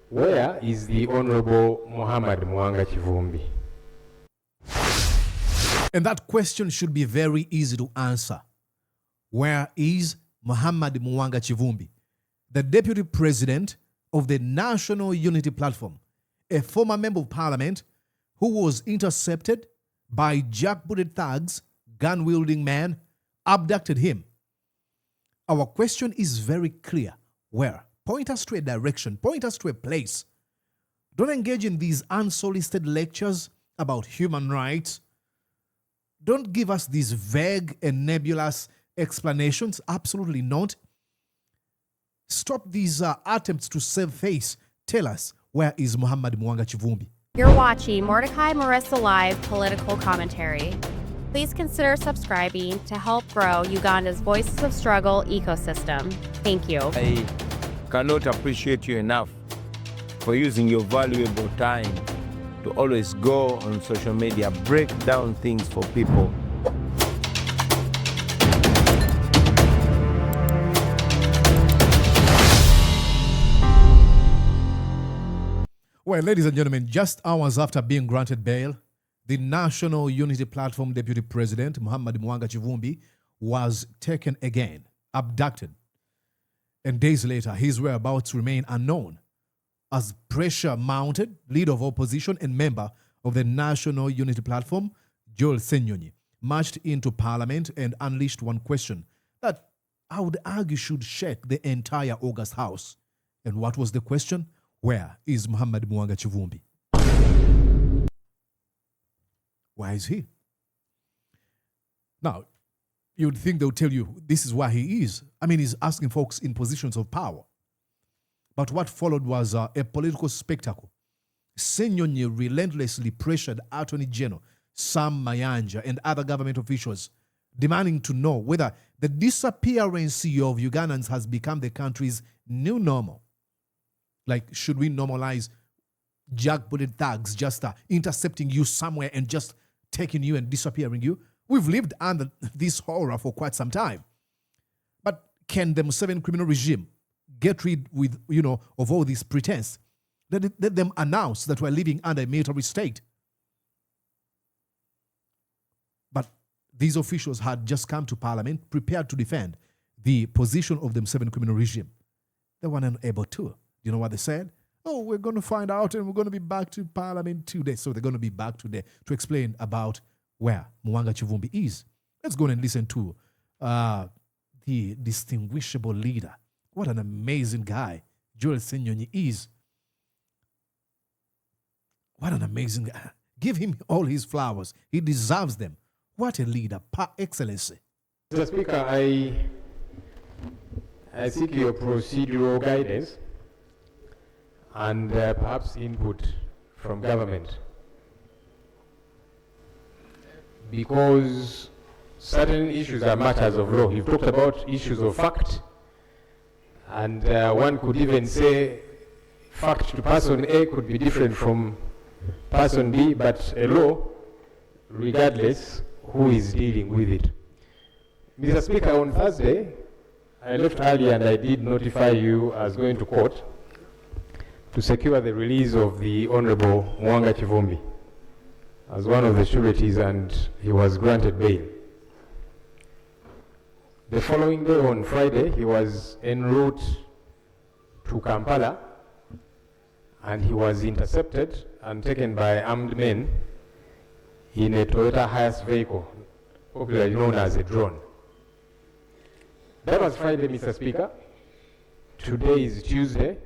Where is the Honorable Muwanga Kivumbi? And that question should be very easy to answer. Where is Muwanga Kivumbi, the Deputy President of the National Unity Platform, a former Member of Parliament who was intercepted by jackbooted thugs, gun-wielding men, abducted him? Our question is very clear. Where? Point us to a direction. Point us to a place. Don't engage in these unsolicited lectures about human rights. Don't give us these vague and nebulous explanations. Absolutely not. Stop these attempts to save face. Tell us, where is Muwanga Kivumbi? You're watching Mordecai Marissa Live Political Commentary. Please consider subscribing to help grow Uganda's Voices of Struggle ecosystem. Thank you. I cannot appreciate you enough for using your valuable time to always go on social media, break down things for people. Well, ladies and gentlemen, just hours after being granted bail, the National Unity Platform Deputy President, Muwanga Kivumbi, was taken again, abducted. And days later, his whereabouts remain unknown. As pressure mounted, leader of opposition and member of the National Unity Platform, Joel Ssenyonyi, marched into Parliament and unleashed one question that I would argue should shake the entire August House. And what was the question? Where is Muwanga Kivumbi? Where is he? Now, you'd think they'll tell you this is where he is. I mean, he's asking folks in positions of power. But what followed was a political spectacle. Ssenyonyi relentlessly pressured Attorney General Sam Mayanja and other government officials, demanding to know whether the disappearance of Ugandans has become the country's new normal. Like, should we normalize jackbooted thugs just intercepting you somewhere and just taking you and disappearing you? We've lived under this horror for quite some time. But can the Museveni criminal regime get rid of all this pretense? Let them announce that we're living under a military state. But these officials had just come to Parliament prepared to defend the position of the Museveni criminal regime. They were unable to. You know what they said? Oh, we're going to find out and we're going to be back to Parliament today. So they're going to be back today to explain about where Muwanga Kivumbi is. Let's go and listen to the distinguishable leader. What an amazing guy Joel Ssenyonyi is. What an amazing guy. Give him all his flowers. He deserves them. What a leader, par excellency. Mr. Speaker, I seek your procedural guidance and perhaps input from government, because certain issues are matters of law. You've talked about issues of fact, and one could even say fact to person A could be different from person B, but a law, regardless who is dealing with it. Mr. Speaker, on Thursday, I left early and I did notify you as going to court to secure the release of the Honorable Muwanga Kivumbi as one of the sureties, and he was granted bail. The following day, on Friday, he was en route to Kampala, and he was intercepted and taken by armed men in a Toyota Hiace vehicle, popularly known as a drone. That was Friday, Mr. Speaker. Today is Tuesday.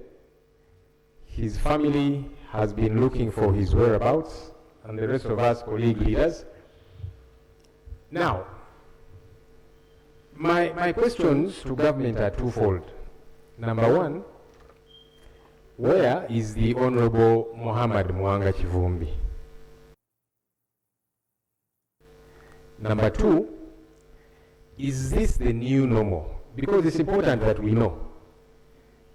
His family has been looking for his whereabouts, and the rest of us colleague leaders. Now, my questions to government are twofold. Number one, where is the Honorable Muwanga Kivumbi? Number two, is this the new normal? Because it's important that we know.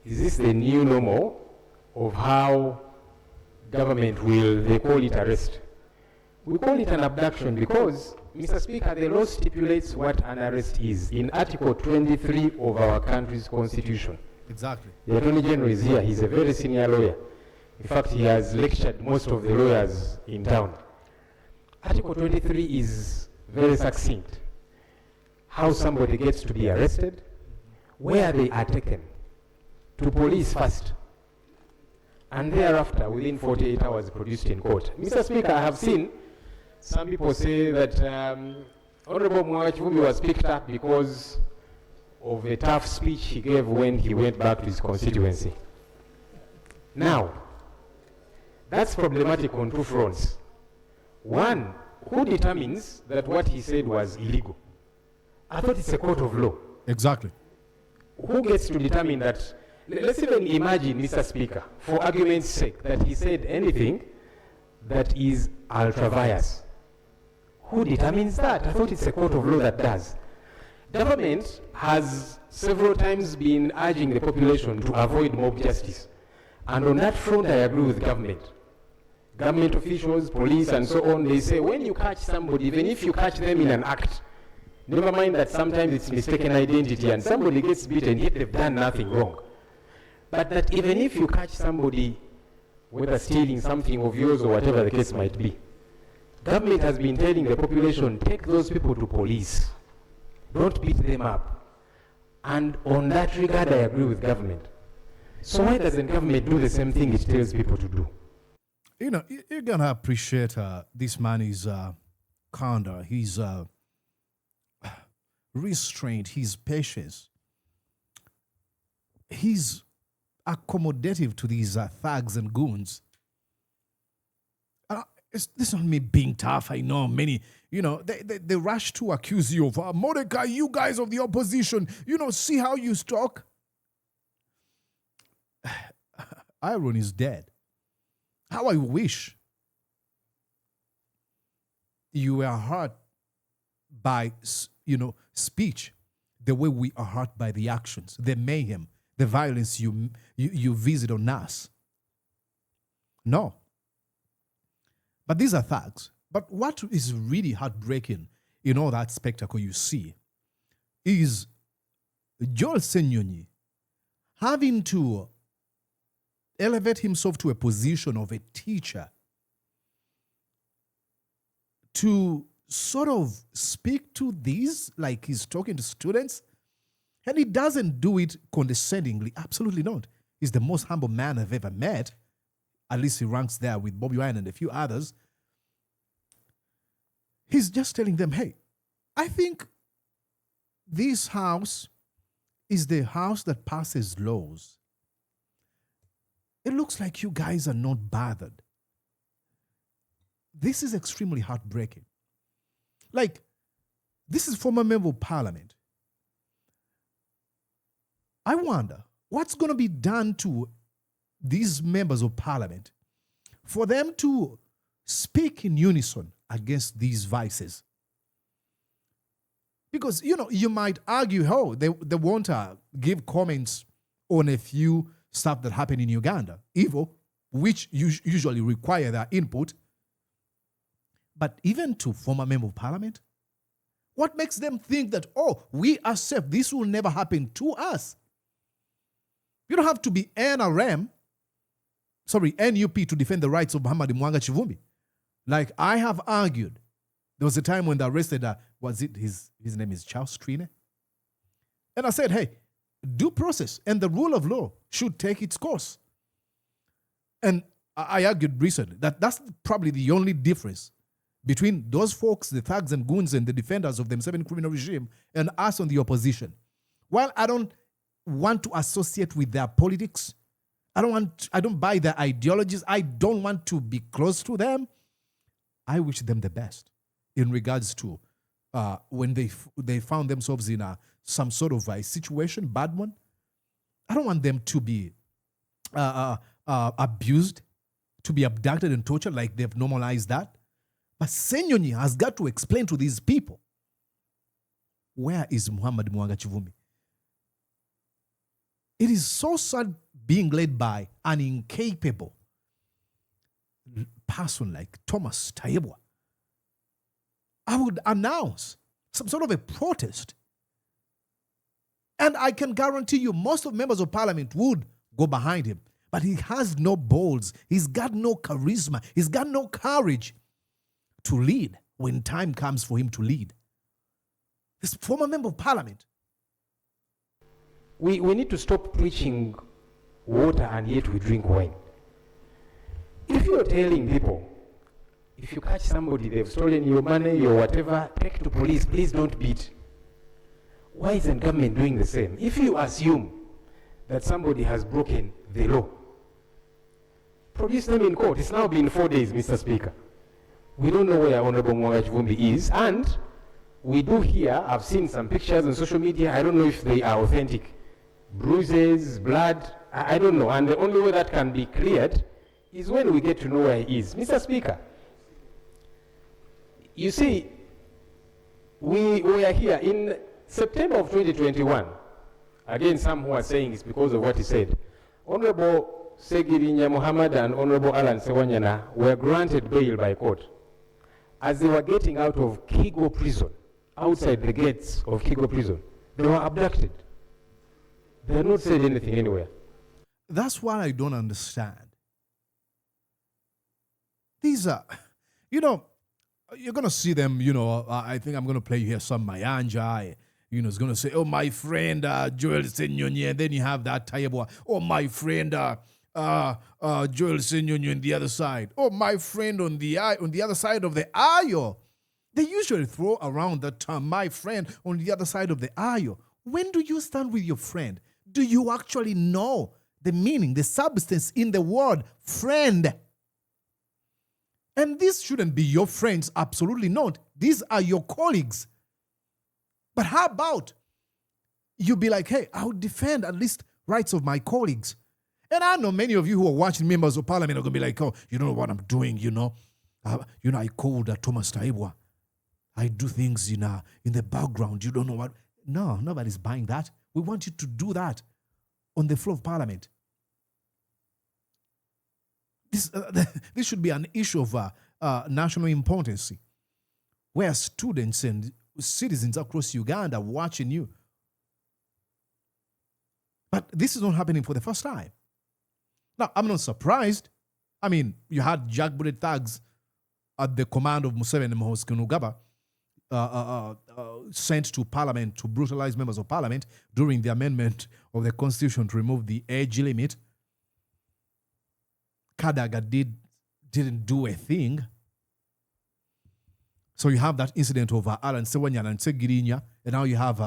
Is this the new normal of how government will, they call it arrest? We call it an abduction because, Mr. Speaker, the law stipulates what an arrest is in Article 23 of our country's constitution. Exactly. The Attorney General is here. He's a very senior lawyer. In fact, he has lectured most of the lawyers in town. Article 23 is very succinct. How somebody gets to be arrested, where they are taken, to police first, and thereafter, within 48 hours, produced in court. Mr. Speaker, I have seen some people say that Honorable Muwanga Kivumbi was picked up because of a tough speech he gave when he went back to his constituency. Now, that's problematic on two fronts. One, who determines that what he said was illegal? I thought it's a court of law. Exactly. Who gets to determine that? Let's even imagine, Mr. Speaker, for argument's sake, that he said anything that is ultra-vires. Who determines that? I thought it's a court of law that does. Government has several times been urging the population to avoid mob justice. And on that front, I agree with government. Government officials, police, and so on, they say when you catch somebody, even if you catch them in an act, never mind that sometimes it's mistaken identity and somebody gets beaten, yet they've done nothing wrong. But that even if you catch somebody, whether stealing something of yours or whatever the case might be, government has been telling the population, take those people to police. Don't beat them up. And on that regard, I agree with government. So why doesn't government do the same thing it tells people to do? You know, you're going to appreciate this man is candor, his restraint, his patience. He's accommodative to these thugs and goons. This is not me being tough. I know many, you know, they rush to accuse you of, Mordecai, you guys of the opposition, you know, see how you talk. Iron is dead. How I wish you were hurt by, you know, speech the way we are hurt by the actions, the mayhem, the violence you visit on us. No. But these are thugs. But what is really heartbreaking in all that spectacle you see is Joel Ssenyonyi having to elevate himself to a position of a teacher to sort of speak to these like he's talking to students. And he doesn't do it condescendingly. Absolutely not. He's the most humble man I've ever met. At least he ranks there with Bobby Wine and a few others. He's just telling them, hey, I think this house is the house that passes laws. It looks like you guys are not bothered. This is extremely heartbreaking. Like, this is former member of parliament. I wonder what's going to be done to these members of parliament for them to speak in unison against these vices. Because, you know, you might argue, oh, they want to give comments on a few stuff that happened in Uganda, evil, which usually require their input. But even to former member of parliament, what makes them think that, oh, we are safe, this will never happen to us? You don't have to be NUP to defend the rights of Muhammad Muwanga Kivumbi. Like I have argued, there was a time when they arrested, was it his name is Charles Trine? And I said, hey, due process and the rule of law should take its course. And I argued recently that that's probably the only difference between those folks, the thugs and goons and the defenders of the Museveni criminal regime, and us on the opposition. While I don't want to associate with their politics, I don't buy their ideologies, I don't want to be close to them, I wish them the best in regards to when they found themselves in some sort of a situation, bad one. I don't want them to be abused, to be abducted and tortured like they've normalized that. But Ssenyonyi has got to explain to these people, where is Muhammad Muwanga Kivumbi? It is so sad being led by an incapable person like Thomas Tayebwa. I would announce some sort of a protest. And I can guarantee you most of members of parliament would go behind him. But he has no balls. He's got no charisma. He's got no courage to lead when time comes for him to lead. This former member of parliament. We need to stop preaching water and yet we drink wine. If you're telling people, if you catch somebody, they've stolen your money or whatever, take to police, please don't beat. Why isn't government doing the same? If you assume that somebody has broken the law, produce them in court. It's now been 4 days, Mr. Speaker. We don't know where Honorable Muwanga Kivumbi is, and we do hear, I've seen some pictures on social media, I don't know if they are authentic. Bruises, blood, I don't know. And the only way that can be cleared is when we get to know where he is. Mr. Speaker, you see, we are here in September of 2021. Again, some who are saying it's because of what he said. Honorable Segirinya Muhammad and Honorable Alan Sewanyana were granted bail by court. As they were getting out of Kigo prison, outside the gates of Kigo prison, they were abducted. They have not said anything anywhere. That's what I don't understand. These are, you're going to see them, I think I'm going to play you here some Mayanja. It's going to say, oh, my friend, Joel Ssenyonyi. And then you have that Tayabwa, oh, my friend, Joel Ssenyonyi on the other side. Oh, my friend on the other side of the aisle. They usually throw around the term, my friend on the other side of the aisle. When do you stand with your friend? Do you actually know the meaning, the substance in the word friend? And this shouldn't be your friends, absolutely not. These are your colleagues. But how about you be like, hey, I'll defend at least rights of my colleagues. And I know many of you who are watching members of parliament are going to be like, oh, you don't know what I'm doing, I called Thomas Taibwa. I do things in the background. You don't know what. No, nobody's buying that. We want you to do that on the floor of parliament. This should be an issue of national importance, where students and citizens across Uganda are watching you. But this is not happening for the first time. Now, I'm not surprised. I mean, you had jackbooted thugs at the command of Museveni and Museveni sent to parliament to brutalize members of parliament during the amendment of the constitution to remove the age limit. Kadaga didn't do a thing. So you have that incident of Alan Sewanyana and Segirinya, and now you have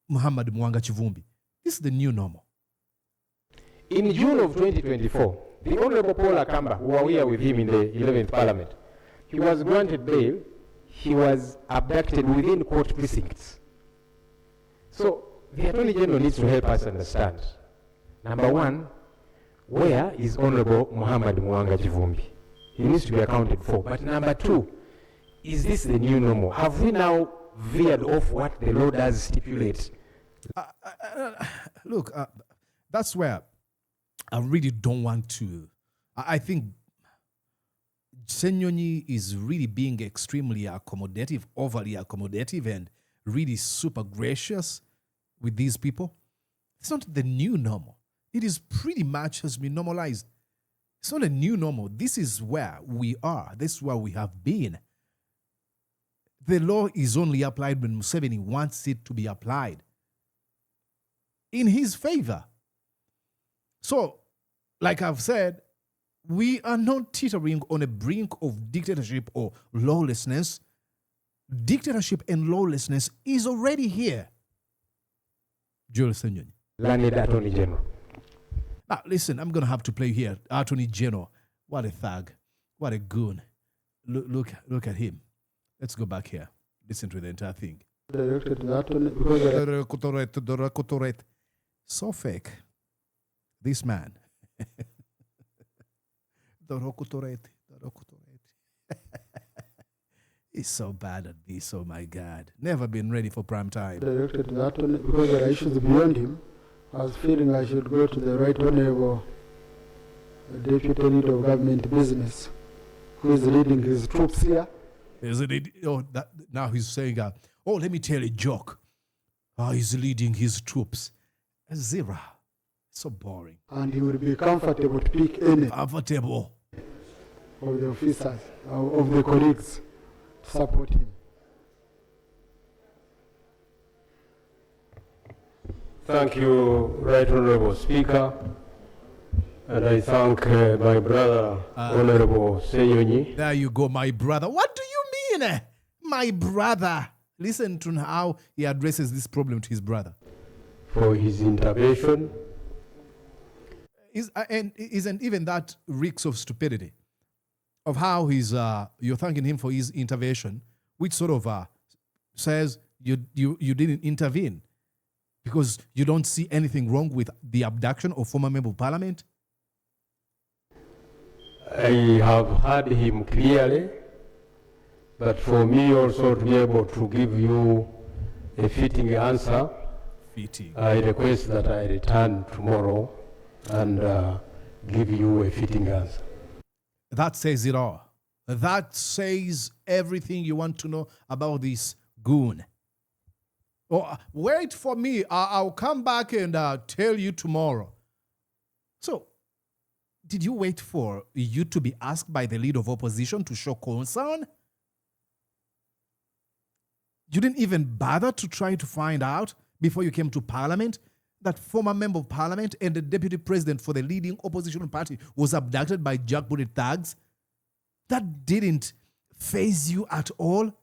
Muhammad Muwanga Kivumbi. This is the new normal. In June of 2024, the Honorable Paul Akamba, who are here with him in the 11th Parliament, he was granted bail. He was abducted within court precincts. So the Attorney General needs to help us understand. Number one, where is Honorable Muhammad Muwanga Kivumbi? He needs to be accounted for. But number two, is this the new normal? Have we now veered off what the law does stipulate? Look, that's where I really don't want to. I think Ssenyonyi is really being extremely accommodative, overly accommodative, and really super gracious with these people. It's not the new normal. It is pretty much has been normalized. It's not a new normal. This is where we are. This is where we have been. The law is only applied when Museveni wants it to be applied in his favor. So, like I've said, we are not teetering on a brink of dictatorship or lawlessness. Dictatorship and lawlessness is already here. Joel Ssenyonyi. Landed Attorney General. Now, listen, I'm going to have to play here. Attorney General. What a thug. What a goon. Look at him. Let's go back here. Listen to the entire thing. Directed to the attorney because so fake. This man. He's so bad at this, oh my God. Never been ready for prime time. Directed to the attorney because there are issues beyond him. I was feeling I should go to the Right Honorable Deputy Leader of Government Business, who is leading his troops here. Isn't it? Oh, now he's saying, let me tell a joke. He's leading his troops. Zero. So boring. And he will be comfortable to pick any Comfortable. of the officers, of the colleagues to support him. Thank you, Right Honorable Speaker. And I thank my brother, Honorable Ssenyonyi. There you go, my brother. What do you mean, my brother? Listen to how he addresses this problem to his brother. For his intervention. And isn't even that reeks of stupidity of how you're thanking him for his intervention, which sort of says you didn't intervene because you don't see anything wrong with the abduction of former member of parliament? I have heard him clearly, but for me also to be able to give you a fitting answer, I request that I return tomorrow and give you a fitting answer. That says it all. That says everything you want to know about this goon. Oh, wait for me. I'll come back and tell you tomorrow. So, did you wait for you to be asked by the leader of opposition to show concern? You didn't even bother to try to find out before you came to parliament that former member of parliament and the deputy president for the leading opposition party was abducted by jackbooted thugs? That didn't faze you at all?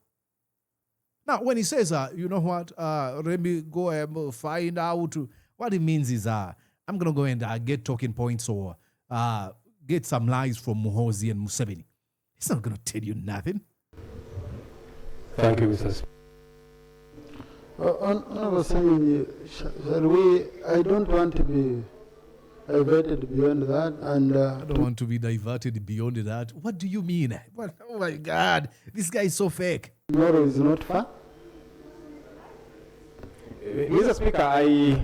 Now, when he says, you know what, let me go and find out, what it means is, I'm going to go and get talking points or get some lies from Muhoozi and Museveni. He's not going to tell you nothing. Thank you, Mr. Speaker. Honorable Ssenyonyi, shall we? I don't want to be diverted beyond that. And I don't want to be diverted beyond that. What do you mean? What, oh my God, this guy is so fake. Tomorrow is not far. Mr. Speaker,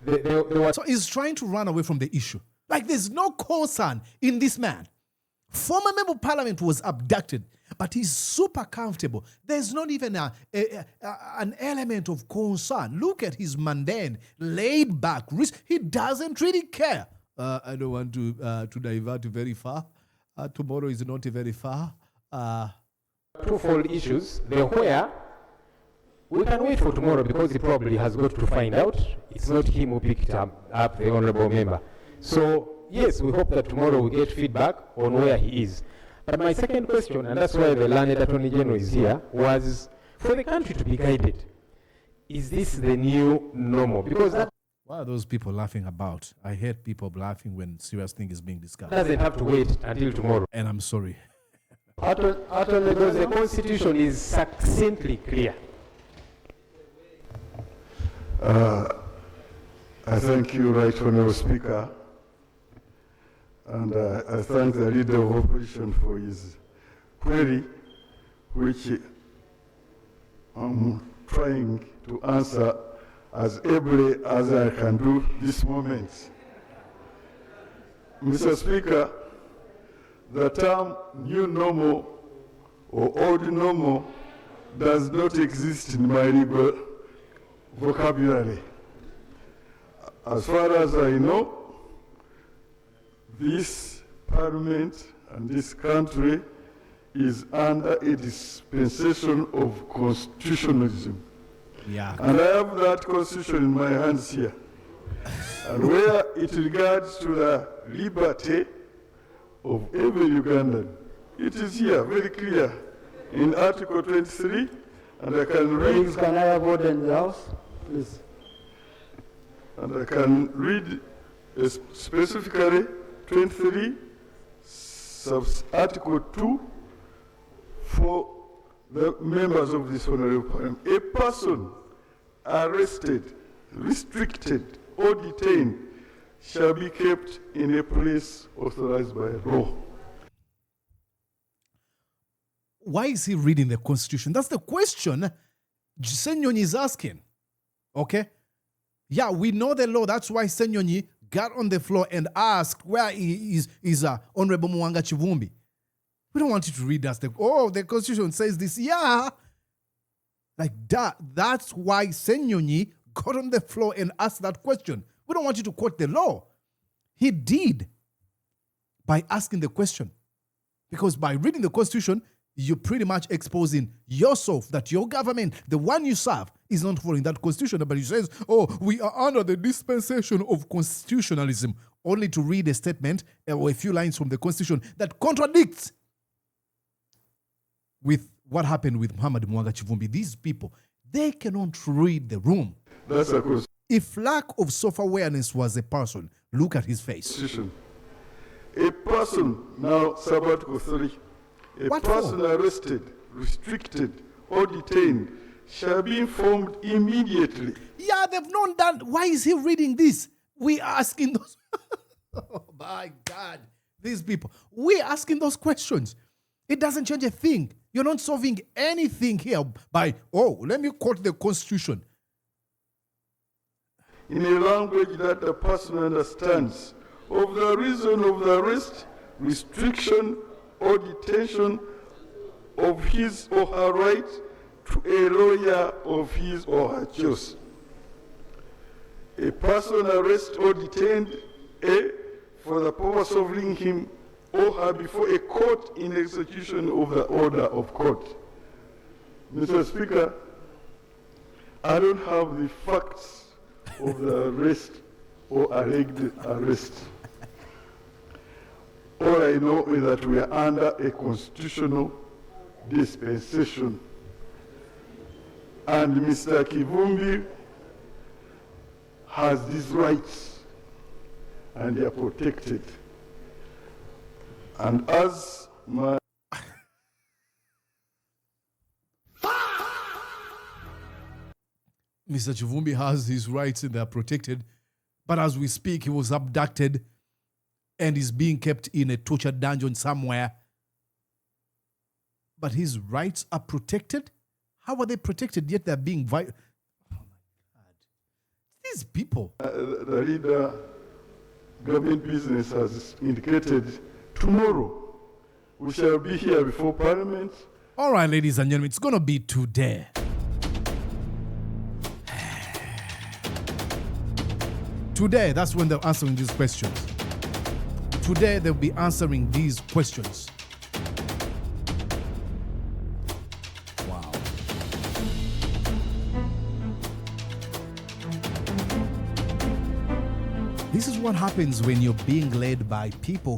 there was... So he's trying to run away from the issue. Like there's no concern in this man. Former member of parliament was abducted, but he's super comfortable. There's not even an element of concern. Look at his mundane, laid back. He doesn't really care. I don't want to divert very far. Tomorrow is not very far. Twofold issues. The where, we can wait for tomorrow because he probably has got to find out. It's not him who picked up the honorable member. So, yes, we hope that tomorrow we get feedback on where he is. But my second question, and that's why the learned Attorney General is here, was for the country to be guided. Is this the new normal? Because that... What are those people laughing about? I heard people laughing when serious thing is being discussed. Doesn't have to wait until tomorrow. And I'm sorry. Because the Constitution is succinctly clear. I thank you, Right Honourable Speaker, and I thank the Leader of Opposition for his query, which I'm trying to answer as ably as I can do this moment. Mr. Speaker, the term new normal or old normal does not exist in my legal vocabulary. As far as I know, this parliament and this country is under a dispensation of constitutionalism. Yeah. And I have that constitution in my hands here. And where it regards to the liberty of every Ugandan, it is here, very clear, in Article 23, and I can read... Please, can I have order in the House? Please. And I can read specifically 23, Article 2, for the members of this honorable parliament. A person arrested, restricted, or detained shall be kept in a place authorized by law. Why is he reading the Constitution? That's the question Ssenyonyi is asking. Okay? Yeah, we know the law. That's why Ssenyonyi got on the floor and asked where is Honorable Muwanga Kivumbi. We don't want you to read us. The Constitution says this. Yeah. Like that. That's why Ssenyonyi got on the floor and asked that question. We don't want you to quote the law. He did by asking the question. Because by reading the Constitution, you're pretty much exposing yourself that your government, the one you serve, is not following that Constitution. But he says, oh, we are under the dispensation of constitutionalism, only to read a statement or a few lines from the Constitution that contradicts with what happened with Muhammad Muwanga Kivumbi. These people, they cannot read the room. That's a constitution. If lack of self-awareness was a person, look at his face. A person, now sabbatical 3, a What person for? arrested, restricted, or detained shall be informed immediately. Yeah, they've not done. Why is he reading this? We are asking those. Oh my God, these people. We're asking those questions. It doesn't change a thing. You're not solving anything here by, oh, let me quote the Constitution. In a language that the person understands, of the reason of the arrest, restriction, or detention of his or her right to a lawyer of his or her choice. A person arrested or detained, A, for the purpose of bringing him or her before a court in execution of the order of court. Mr. Speaker, I don't have the facts of the arrest or alleged arrest. All I know is that we are under a constitutional dispensation. And Mr. Kivumbi has these rights, and they are protected. And as my Mr. Kivumbi has his rights and they're protected. But as we speak, he was abducted and is being kept in a torture dungeon somewhere. But his rights are protected? How are they protected yet they're being violated? Oh my God. These people. The leader, government business has indicated, tomorrow we shall be here before Parliament. All right, ladies and gentlemen, it's going to be today. Today, that's when they're answering these questions. Today, they'll be answering these questions. Wow. This is what happens when you're being led by people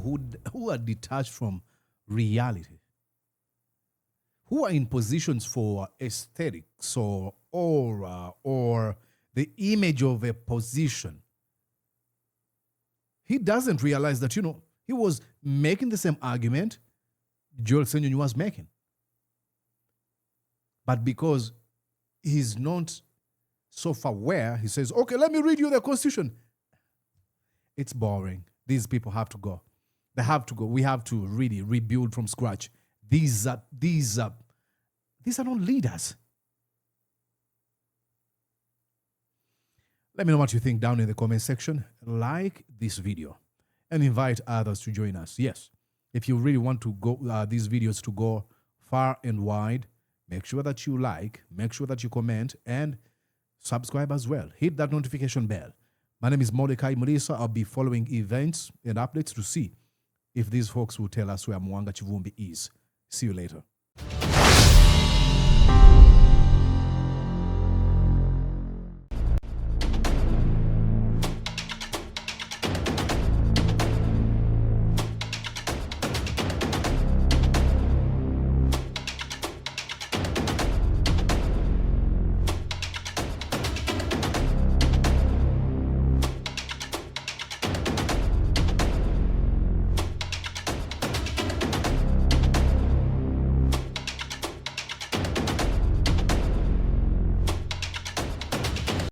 who are detached from reality, who are in positions for aesthetics or aura or the image of a position. He doesn't realize that, he was making the same argument Joel Ssenyonyi was making. But because he's not self-aware, he says, okay, let me read you the Constitution. It's boring. These people have to go. They have to go. We have to really rebuild from scratch. These are not leaders. Let me know what you think down in the comment section. Like this video and invite others to join us. Yes, if you really want to go these videos to go far and wide, make sure that you like, make sure that you comment, and subscribe as well. Hit that notification bell. My name is Mordecai Mulisa. I'll be following events and updates to see if these folks will tell us where Muwanga Kivumbi is. See you later.